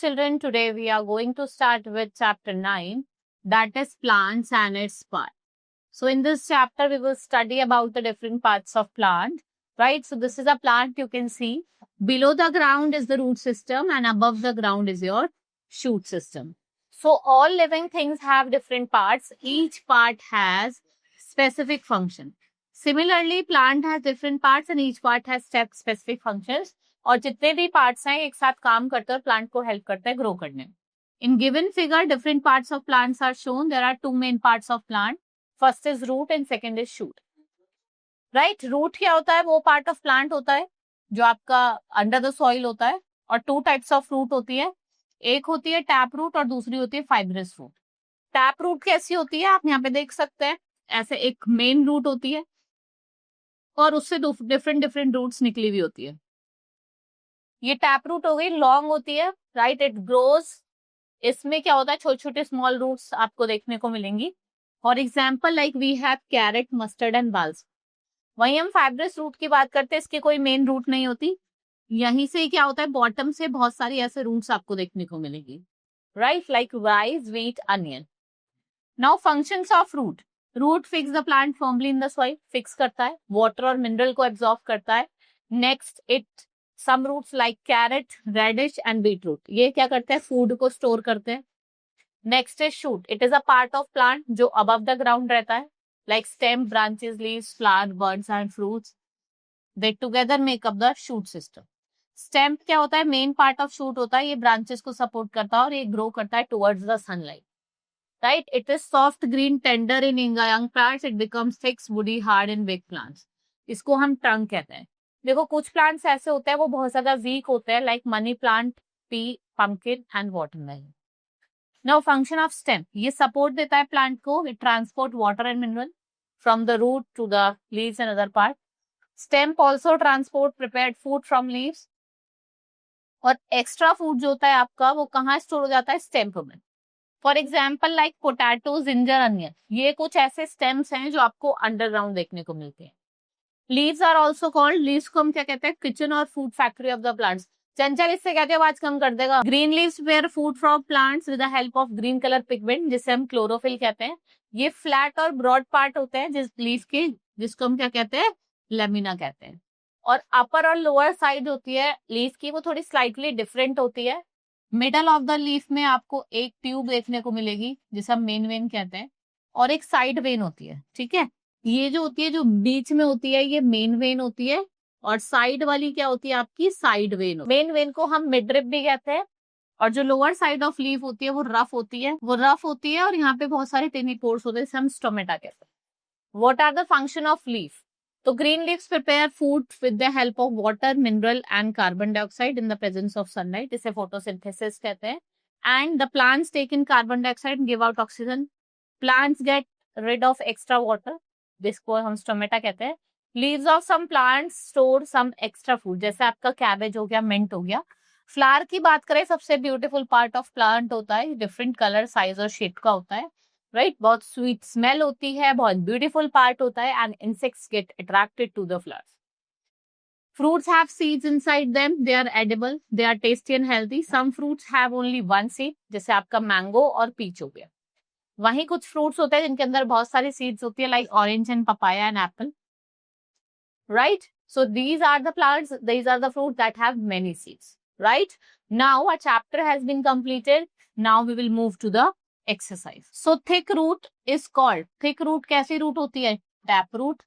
children, today we are going to start with chapter 9, that is plants and its part. So in this chapter, we will study about the different parts of plant, right? So this is a plant you can see. Below the ground is the root system and above the ground is your shoot system. So all living things have different parts. Each part has specific function. Similarly, plant has different parts and each part has specific functions. और जितने भी parts हैं एक साथ काम करते हैं और प्लांट को हेल्प करते हैं ग्रो करने में. In given figure different parts of plants are shown. There are two main parts of plant. First is root and second is shoot. Right, root क्या होता है? वो पार्ट ऑफ प्लांट होता है जो आपका अंडर द सॉइल होता है. और टू टाइप्स ऑफ रूट होती है. एक होती है टैप रूट और दूसरी होती है फाइब्रस रूट. टैप रूट कैसी होती है आप यहाँ पे देख सकते हैं. ऐसे एक मेन रूट होती है और उससे डिफरेंट रूट्स निकली हुई होती है. ये टैप रूट हो गई, लॉन्ग होती है. Right, it grows. इसमें क्या होता है? छोटे छोटे स्मॉल रूट्स आपको देखने को मिलेंगी. For example like we have carrot, mustard and balls. वहीं हम फाइब्रस रूट की बात करते हैं, इसकी कोई मेन रूट नहीं होती. यहीं से क्या होता है? बॉटम से बहुत सारी ऐसे रूट्स आपको देखने को मिलेंगी. Right, like rice, wheat, onion. Now functions of root. Root fix the plant firmly in the soil. Fix करता है, वाटर और मिनरल को एब्जॉर्ब करता है. Next, it some roots like carrot, radish and beetroot, ये क्या करते हैं? फूड को स्टोर करते हैं. Next is shoot. It is a part of plant जो अबव द ग्राउंड रहता है. Like stem, branches, leaves, flower, birds and fruits. They together make up the shoot system. Stem क्या होता है? मेन पार्ट ऑफ शूट होता है. ये branches को सपोर्ट करता है और ये ग्रो करता है towards the sunlight. Right, it is soft green tender in young plants. It becomes thick woody hard in big plants. इसको हम ट्रंक कहते हैं. देखो कुछ प्लांट्स ऐसे होते हैं वो बहुत ज्यादा वीक होते हैं, like money plant, pea, pumpkin and watermelon. Now function of stem. ये सपोर्ट देता है प्लांट को. It transport water and mineral from the root to the leaves and other part. Stem also transport prepared food from leaves. और extra food जो होता है आपका वो कहाँ स्टोर हो जाता है? स्टेम में. For example like potato, ginger, onion, ये कुछ ऐसे स्टेम्स हैं जो आपको अंडरग्राउंड देखने को मिलते हैं. Leaves are also called. Leaves को हम क्या कहते हैं? किचन और food factory of the plants. Chanchal इससे कहते हैं, आवाज कम कर देगा. Green leaves where food from plants with the help of green colour pigment, जिसे हम क्लोरोफिल कहते हैं. ये फ्लैट और ब्रॉड पार्ट होते हैं जिस लीफ के, जिसको हम क्या कहते हैं? लेमिना कहते हैं. और अपर और लोअर साइड होती है लीफ की, वो थोड़ी स्लाइटली डिफरेंट होती है. मिडल ऑफ द लीफ में आपको एक ट्यूब देखने को मिलेगी जिसे हम मेन वेन कहते हैं, और एक साइड वेन होती है. ठीक है, ये जो होती है जो बीच में होती है ये मेन वेन होती है, और साइड वाली क्या होती है आपकी? Side when. मेन वेन को हम मिडरिप भी कहते हैं. और जो लोअर साइड ऑफ लीफ होती है वो रफ होती है, और यहाँ पे बहुत सारे टिनी पोर्स होते हैं जिसे हम स्टोमेटा कहते हैं. What are the function of leaf? तो green leaves prepare food with the help of water, mineral and carbon dioxide in the presence of sunlight. इसे photosynthesis कहते हैं. And the plants take in carbon dioxide and give out oxygen. Plants get rid of extra water. जिसको हम stomata कहते हैं. Leaves of some plants store some extra food. जैसे आपका cabbage हो गया, मिंट हो गया. फ्लावर की बात करें, सबसे ब्यूटीफुल पार्ट ऑफ प्लांट होता है. डिफरेंट कलर, साइज और शेप का होता है. राइट, बहुत स्वीट स्मेल होती है, बहुत ब्यूटीफुल पार्ट होता है. And insects get attracted to the flowers. Fruits have seeds inside them. They are edible. They are tasty and healthy. Some fruits have only one seed, जैसे आपका mango और peach हो गया. वहीं कुछ फ्रूट्स होते हैं जिनके अंदर बहुत सारी सीड्स होती है, like orange and papaya and Apple. Right, so these are the plants, these are the fruits that have many seeds. Right, now a chapter has been completed. Now we will move to the exercise. So thick root is called. Thick root कैसी root होती है? Tap root.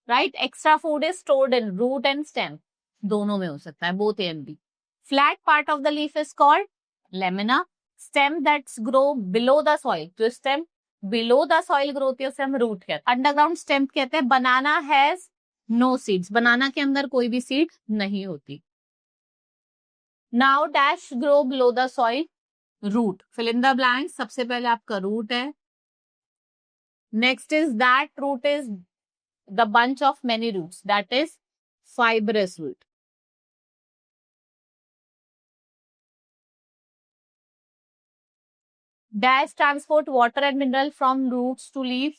Right, extra food is stored in root and stem. दोनों में हो सकता है, both A and B. Flat part of the leaf is called lamina. Stem that grow below the soil. जो stem below the soil grow होती है उसे हम root कहते हैं. Underground stem कहते हैं. Banana has no seeds. बनाना के अंदर कोई भी seed नहीं होती. Now dash grow below the soil. Root, fill in the blank. सबसे पहले आपका रूट है. Next is that root is the bunch of many roots, that is fibrous root. Dash transport water and mineral from roots to leave.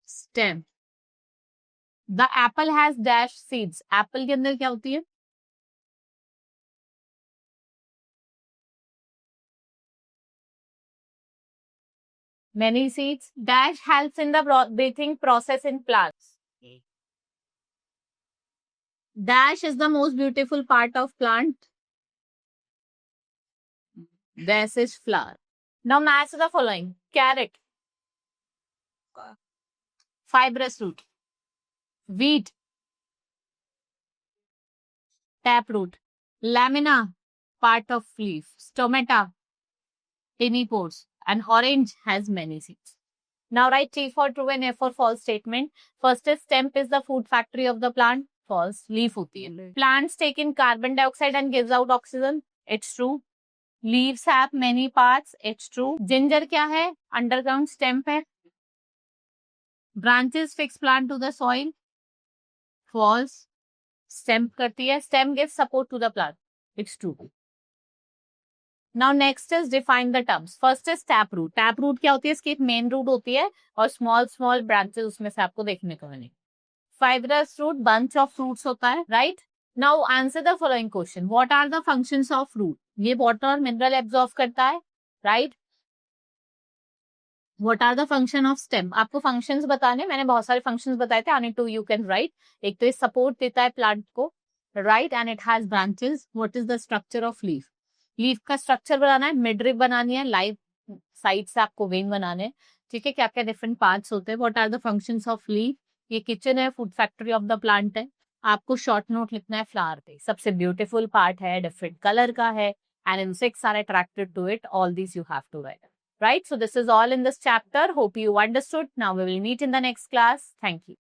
Stem. The apple has dash seeds. Apple के अंदर क्या होती है? Many seeds. Dash helps in the breathing process in plants. Dash is the most beautiful part of plant. This is flower. Now match the following. Carrot. Fibrous root. Wheat. Taproot. Lamina. Part of leaf. Stomata. Tiny pores. And orange has many seeds. Now write T for true and F for false statement. First is stem is the food factory of the plant. False. Leaf होती है. Plants take in carbon dioxide and gives out oxygen. It's true. Leaves have many parts. It's true. Ginger क्या है? Underground stem है. Branches fix plant to the soil. False. Stem करती है. Stem gives support to the plant. It's true. Now next is define the terms. First is taproot. Taproot क्या होती है? इसकी एक main root होती है और small branches उसमें से आपको देखने को मिलेंगे. Fibrous root, bunch of fruits होता है, right? Now answer the following question. What are the functions of root? ये water और mineral absorb करता है, right? What are the function of stem? आपको functions बताने, मैंने बहुत सारे functions बताए थे. Any two you can write. एक तो ये support देता है plant को, right? And it has branches. What is the structure of leaf? Leaf का स्ट्रक्चर बनाना है, मिडरिप बनानी है, लाइव साइड से आपको वेन बनाने हैं, ठीक है. क्या क्या डिफरेंट पार्ट्स होते हैं. What are the functions of leaf? ये किचन है, food factory of the plant है. आपको शॉर्ट नोट लिखना है फ्लावर पे. सबसे ब्यूटीफुल पार्ट है, डिफरेंट कलर का है, and insects are attracted to it. All this you have to write, right? So this is all in this chapter. Hope you understood. Now we will meet in the next class. Thank you.